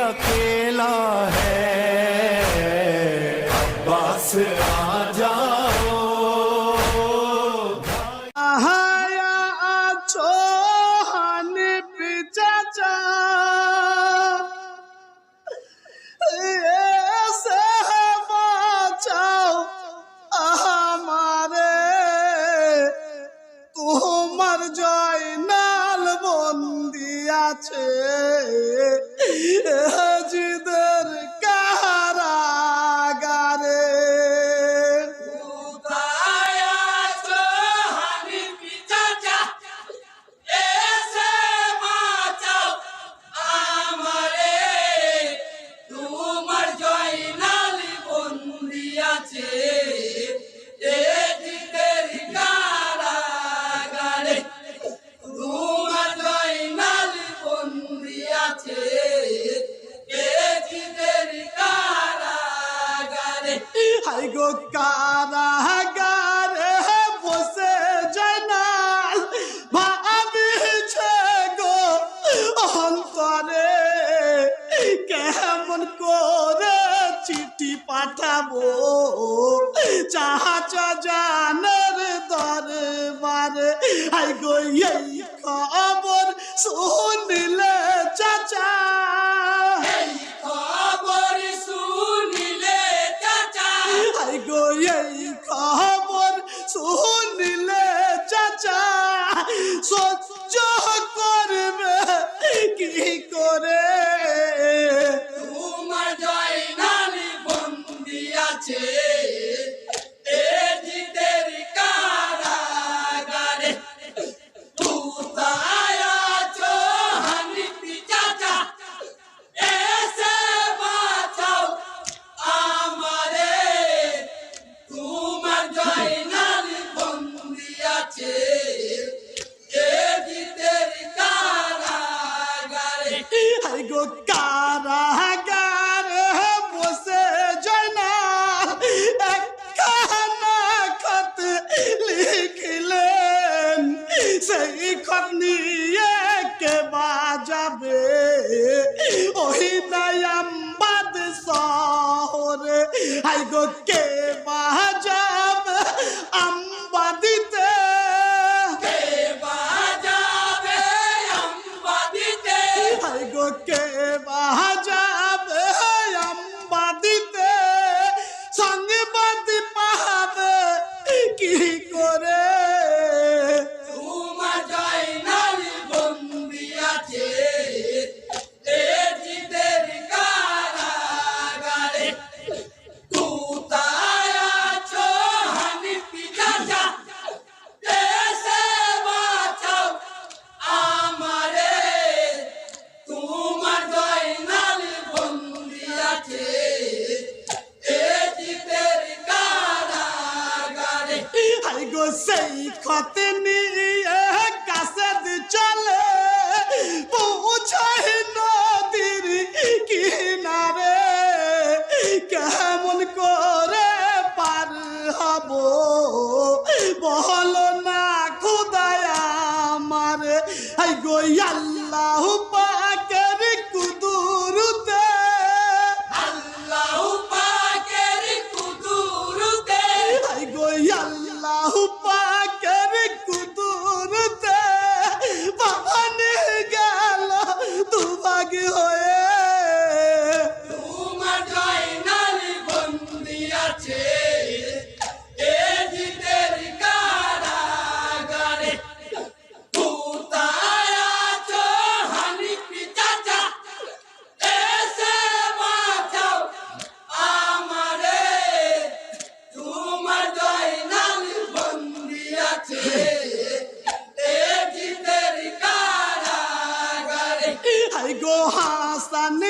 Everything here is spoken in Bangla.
अकेला है, अब्बास आ जाओ। आया आछो हानिफ चाचा, ऐसे বাঁচাও আমারে, তোমার জয়নাল বন্দি আছে জিদের কারাগারে। হাই গো কারাগারে বসে জয়নাল ভাবিছে গো অন্তরে, কেমন করে চিঠি পাঠাবো চাচা জানের দরবারে। হাই গো এই খবর শুনিলে চাচা, হাই গো এই খবর শুনিলে চাচা, সহ্য করবে কি করে? তোমার জয়নাল বন্দি আছে জিদের কারাগারে। কোথায় আছো হানিফ চাচা, এসে বাঁচাও আমারে, তোমার জয়নাল বন্দি আছে জিদের কারাগারে। হাই গো কারাগারে বসে জয়নাল একখানা খত লিখলেন, সেই খত নিয়ে কে বাজাবে ওই নায়ামবাদ শহরে। হাই গো কে বাজাবে আমবাদিতে, কে বাজাবে আমবাদিতে, হাই গো কে বাজাবে আমবাদিতে, সংবাদ পাবে কি করে? তোমার জয়নাল বন্দি আছে জিদের কারাগারে। কোথায় আছো হানিফ চাচা, এসে বাঁচাও আমারে, তোমার জয়নাল বন্দি আছে জিদের কারাগারে। হাই গো সেই খত নিয়ে কাসেদ চলে পৌঁছায় নদীর কিনারে, কেমন করে পার হব বলো না খুদায় আমার। হাই গো আল্লাহ পাকের কুদরতে, আল্লাহ পাকের কুদরতে, হাই গো আল্লাহ পাকের কুদরতে বাবানে গেল দুভাগ হয়ে। তোমার জয়নাল বন্দি আছে জিদের কারাগারে। কোথায় আছো হানিফ চাচা, এসে বাঁচাও আমারে, তোমার জয়নাল বন্দি আছে জিদের কারাগারে। হাই গো হাসান